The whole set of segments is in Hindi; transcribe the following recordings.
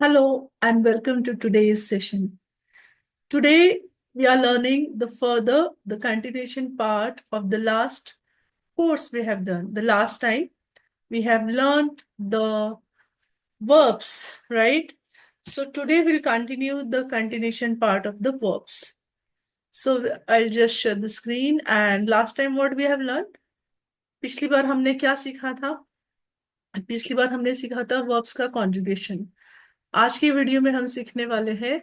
Hello and welcome to today's session. Today we are learning the continuation part of the last course we have done. The last time we have learned the verbs, right? So today we'll continue the continuation part of the verbs. So I'll just share the screen and last time what we have learned? पिछली बार हमने क्या सीखा था? पिछली बार हमने सीखा था वर्ब्स का कॉन्जुगेशन। आज की वीडियो में हम सीखने वाले हैं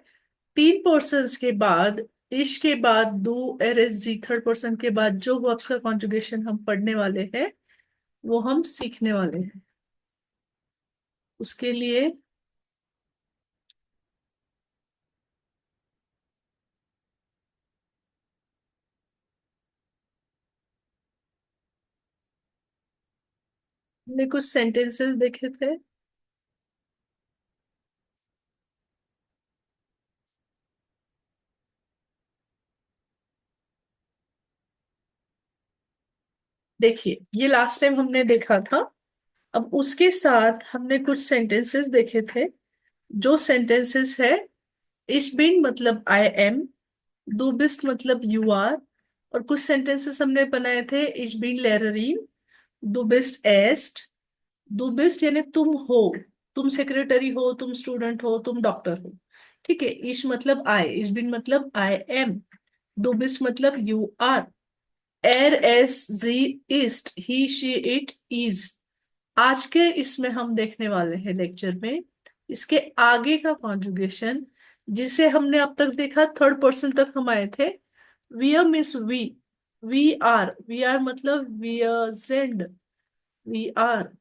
तीन पर्सन्स के बाद इश के बाद दो एरएस जी थर्ड पर्सन के बाद जो वर्ब्स का कॉन्जुगेशन हम पढ़ने वाले हैं वो हम सीखने वाले हैं। उसके लिए हमने कुछ सेंटेंसेस देखे थे। देखिए ये लास्ट टाइम हमने देखा था। अब उसके साथ हमने कुछ सेंटेंसेस देखे थे। जो सेंटेंसेस है इश बिन मतलब आई एम, du bist मतलब यू आर, और कुछ सेंटेंसेस हमने बनाए थे इश बिन लेररीन, du bist est, du bist यानी तुम हो, तुम सेक्रेटरी हो, तुम स्टूडेंट हो, तुम डॉक्टर हो। ठीक है, इश मतलब आई, इश बिन मतलब आई एम, du bist मतलब you are, er es sie ist, he she it is. आज के इसमें हम देखने वाले हैं लेक्चर में इसके आगे का कॉन्जुगेशन, जिसे हमने अब तक देखा थर्ड पर्सन तक हम आए थे। वी मिस वी आर मतलब वी जेंड, वी आर।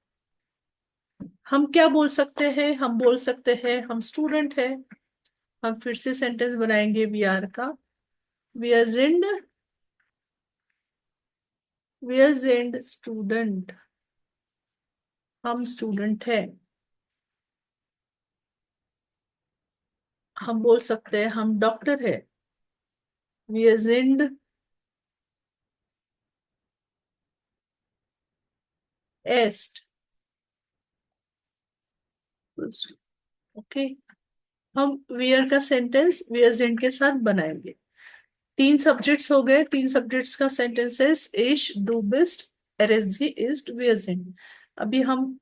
हम क्या बोल सकते हैं? हम बोल सकते हैं हम स्टूडेंट है। हम फिर से सेंटेंस बनाएंगे वी आर का। वी आर जेंड, वी आर जेंड स्टूडेंट, हम स्टूडेंट है। हम बोल सकते हैं हम डॉक्टर है। वी आर जेंड एस्ट। ओके, हम वियर का सेंटेंस वियर जेंड के साथ बनाएंगे। तीन सब्जेक्ट्स हो गए, तीन सब्जेक्ट्स का सेंटेंसेस इश, डू बिस्ट, एरएसजी, इस्ट, वियर जेंड। अभी हम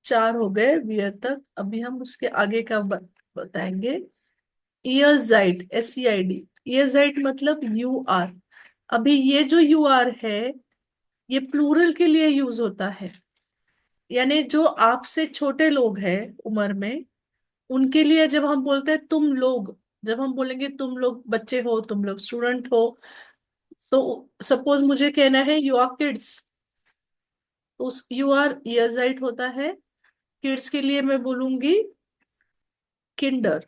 चार हो गए वियर तक। अभी हम उसके आगे का बताएंगे। ईयरजाइट, SEID, ईयरजाइट मतलब यू आर। अभी ये जो यू आर है ये प्लूरल के लिए यूज होता है, यानी जो आपसे छोटे लोग हैं उम्र में उनके लिए जब हम बोलते हैं तुम लोग, जब हम बोलेंगे तुम लोग बच्चे हो, तुम लोग स्टूडेंट हो, तो सपोज मुझे कहना है यू आर किड्स, तो उस यू आर ईयरजाइट होता है। किड्स के लिए मैं बोलूंगी किंडर,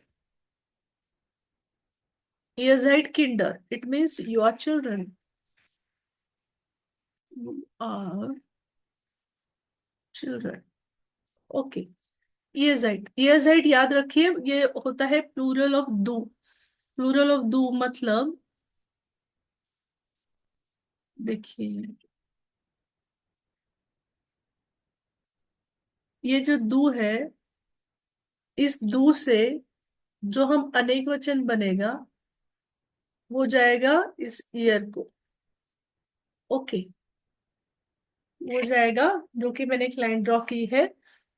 ईयरजाइट किंडर, it means you are children, you are children. Okay, ईयरजाइट याद रखिए ये होता है प्लूरल ऑफ दू। प्लूरल ऑफ दू मतलब देखिए ये जो दू है, इस दू से जो हम अनेक वचन बनेगा वो जाएगा इस ईयर को। ओके, वो जाएगा, जो कि मैंने एक लाइन ड्रॉ की है,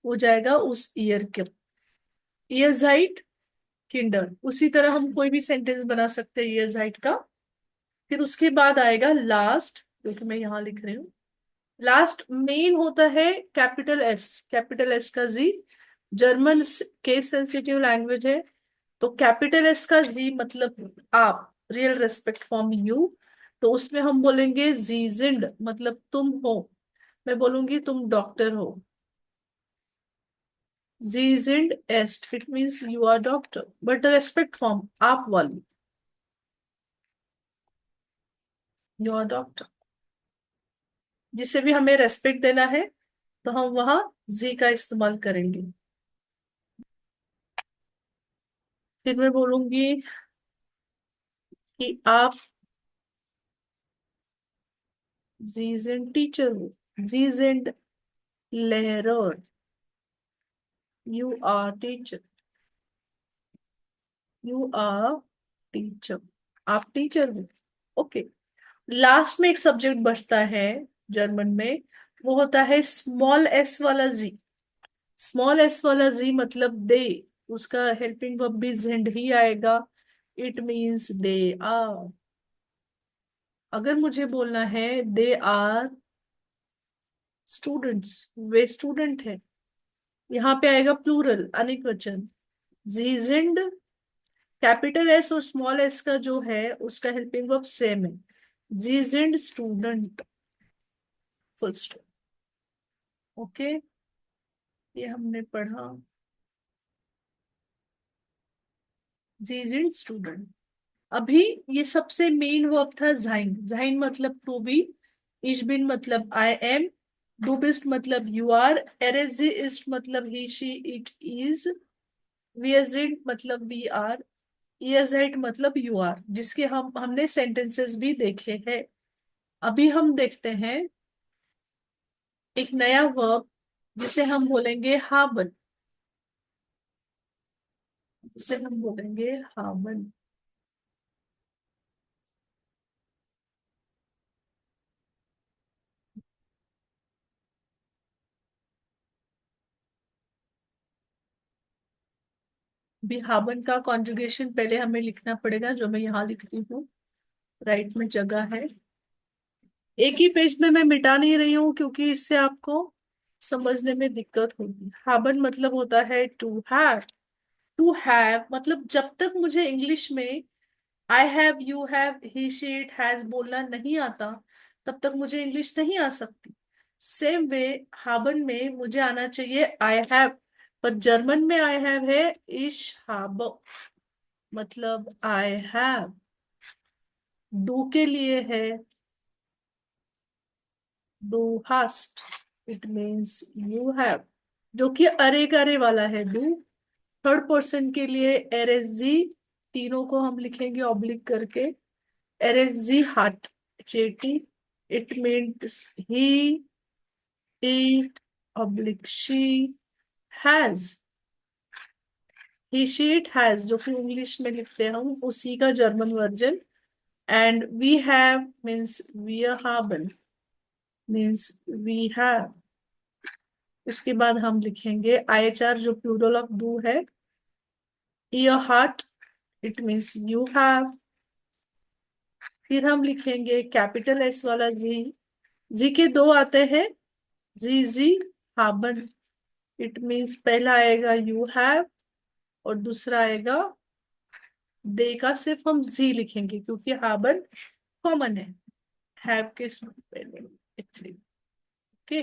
वो जाएगा उस ईयर के। ईयरजाइट किंडर, उसी तरह हम कोई भी सेंटेंस बना सकते हैं ईयरजाइट का। फिर उसके बाद आएगा लास्ट, जो कि मैं यहाँ लिख रही हूँ। लास्ट मेन होता है कैपिटल एस, कैपिटल एस का जी। जर्मन केस सेंसिटिव लैंग्वेज है, तो कैपिटल एस का जी मतलब आप, रियल रेस्पेक्ट फ्रॉम यू। तो उसमें हम बोलेंगे जीजिंड मतलब तुम हो। मैं बोलूंगी तुम डॉक्टर हो। जीजिंड एस्ट, it means you are doctor, but respect form आप वाली, यू आर डॉक्टर। जिसे भी हमें रेस्पेक्ट देना है तो हम वहां जी का इस्तेमाल करेंगे। फिर मैं बोलूंगी कि आप जीजेंड टीचर हो, जीजेंड लेहरर, you are teacher. You are teacher, आप टीचर हो। ओके। लास्ट में एक सब्जेक्ट बचता है जर्मन में, वो होता है स्मॉल एस वाला जी। स्मॉल एस वाला जी मतलब दे, उसका हेल्पिंग वर्ब भी जेंड ही आएगा। It means they are. अगर मुझे बोलना है दे आर स्टूडेंट्स, वे स्टूडेंट है, यहाँ पे आएगा प्लूरल, अनेक वचन। जी जेंड, कैपिटल एस और स्मॉल एस का जो है उसका हेल्पिंग वर्ब सेम है। जी जेंड स्टूडेंट, फुल स्टॉप। ओके, ये हमने पढ़ा। जी जेंड स्टूडेंट। अभी ये सबसे मेन वर्ब था जाइन। जाइन मतलब टू बी, ich bin मतलब आई एम, du bist मतलब you are, er sie ist मतलब he she it is, wir sind मतलब वी आर, ihr seid मतलब यू आर, जिसके हमने सेंटेंसेस भी देखे हैं। अभी हम देखते हैं एक नया वर्ब जिसे हम बोलेंगे हाबन। जिसे हम बोलेंगे हाबन। भी हाबन का कॉन्जुगेशन पहले हमें लिखना पड़ेगा, जो मैं यहाँ लिखती हूँ। राइट में जगह है। एक ही पेज में मैं मिटा नहीं रही हूँ क्योंकि इससे आपको समझने में दिक्कत होगी। हाबन मतलब होता है टू हैव। टू हैव मतलब जब तक मुझे इंग्लिश में I have, you have, he she it has बोलना नहीं आता, तब तक मुझे इंग्लिश नहीं आ सकती। सेम वे हाबन में मुझे आना चाहिए आई हैव, पर जर्मन में आई हैव है इश हाब, मतलब आई हैव। डू के लिए है do hast, it means you have, जो कि अरे करे वाला है डू। थर्ड पर्सन के लिए एरेजी, तीनों को हम लिखेंगे ऑब्लिक करके। एरेजी हाट, चेटी, it means he, it, oblique she, has. He she it has जो कि इंग्लिश में लिखते हैं हम, उसी का German version. And we have means वी हैवन, मीन्स वी हैव। उसके बाद हम लिखेंगे आईएचआर जो प्लूरल ऑफ डू है, योर हार्ट, इट मीन्स यू हैव। फिर हम लिखेंगे कैपिटल एस वाला जी। जी के दो आते हैं, जी जी हाबन, इट मीन्स पहला आएगा यू हैव और दूसरा आएगा दे का सिर्फ हम जी लिखेंगे क्योंकि हाबन कॉमन है के पहले एक्चुअली। ओके।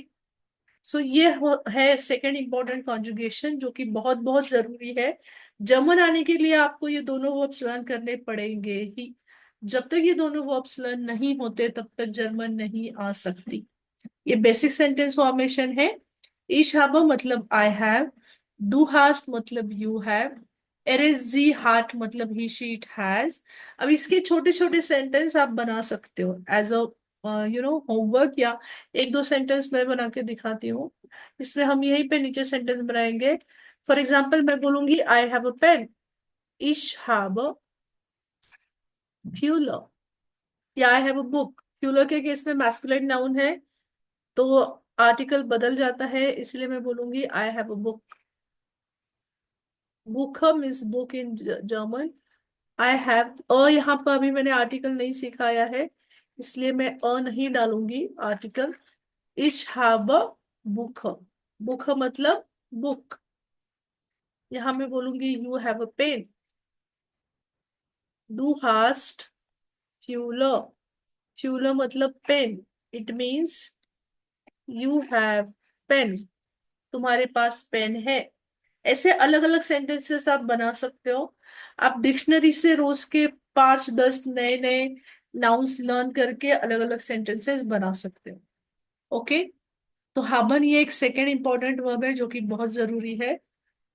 सो ये है सेकंड इंपॉर्टेंट कॉन्जुगेशन जो कि बहुत बहुत जरूरी है। जर्मन आने के लिए आपको ये दोनों वर्ब्स लर्न करने पड़ेंगे ही। जब तक ये दोनों वर्ब्स लर्न नहीं होते तब तक जर्मन नहीं आ सकती। ये बेसिक सेंटेंस फॉर्मेशन है। Ich habe मतलब I have, du hast मतलब you have, er ist sie hat मतलब he she it has। अब इसके छोटे छोटे सेंटेंस आप बना सकते हो एज अ होमवर्क, या एक दो सेंटेंस मैं बना के दिखाती हूँ। इसमें हम यहीं पे नीचे सेंटेंस बनाएंगे। फॉर एग्जाम्पल मैं बोलूंगी I have a pen, ich habe फ्यूलर, या आई हैव अ बुक। फ्यूलर के केस में मैस्कुलिन नाउन है तो आर्टिकल बदल जाता है, इसलिए मैं बोलूंगी I have a book. Book means book in German. I have यहाँ पर अभी मैंने आर्टिकल नहीं सिखाया है, इसलिए मैं नहीं डालूंगी आर्टिकल। इश हैव अ बुक, बुक मतलब बुक। यहाँ मैं बोलूंगी you have a pen, do hast fuller, fuller मतलब pen, it means you have pen, तुम्हारे पास पेन है। ऐसे अलग अलग सेंटेंसेस आप बना सकते हो। आप डिक्शनरी से रोज के 5-10 नए नए नाउन्स लर्न करके अलग अलग सेंटेंसेस बना सकते हो। ओके। तो हाबन ये एक सेकेंड इंपॉर्टेंट वर्ब है जो कि बहुत जरूरी है।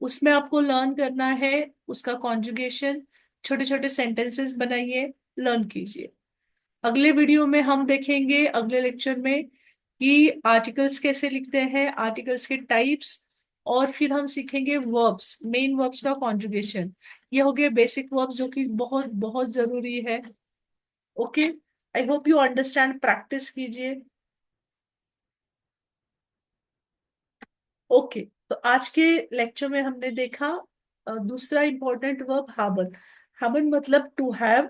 उसमें आपको लर्न करना है उसका कॉन्जुगेशन। छोटे छोटे सेंटेंसेस बनाइए, लर्न कीजिए। अगले वीडियो में हम देखेंगे, अगले लेक्चर में, कि आर्टिकल्स कैसे लिखते हैं, आर्टिकल्स के टाइप्स, और फिर हम सीखेंगे वर्ब्स, मेन वर्ब्स का कॉन्जुगेशन। ये हो गए बेसिक वर्ब्स जो कि बहुत बहुत जरूरी है। Okay, I hope you understand, practice कीजिए। ओके, तो आज के लेक्चर में हमने देखा दूसरा इंपॉर्टेंट वर्ब हाबन। हाबन मतलब टू हैव,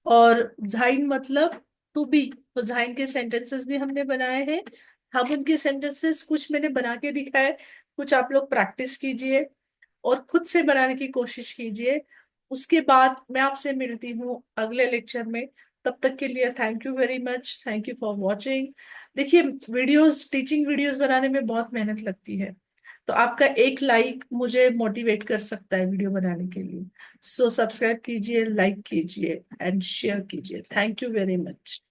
और झाइन मतलब टू बी। तो झाइन के सेंटेंसेस भी हमने बनाए हैं। हाबन के सेंटेंसेस कुछ मैंने बना के दिखाए, कुछ आप लोग प्रैक्टिस कीजिए और खुद से बनाने की कोशिश कीजिए। उसके बाद मैं आपसे मिलती हूँ अगले लेक्चर में। तब तक के लिए thank you very much, thank you for watching. देखिए, वीडियोस, टीचिंग वीडियोस बनाने में बहुत मेहनत लगती है, तो आपका एक लाइक मुझे मोटिवेट कर सकता है वीडियो बनाने के लिए। सो सब्सक्राइब कीजिए, लाइक कीजिए एंड शेयर कीजिए। Thank you very much.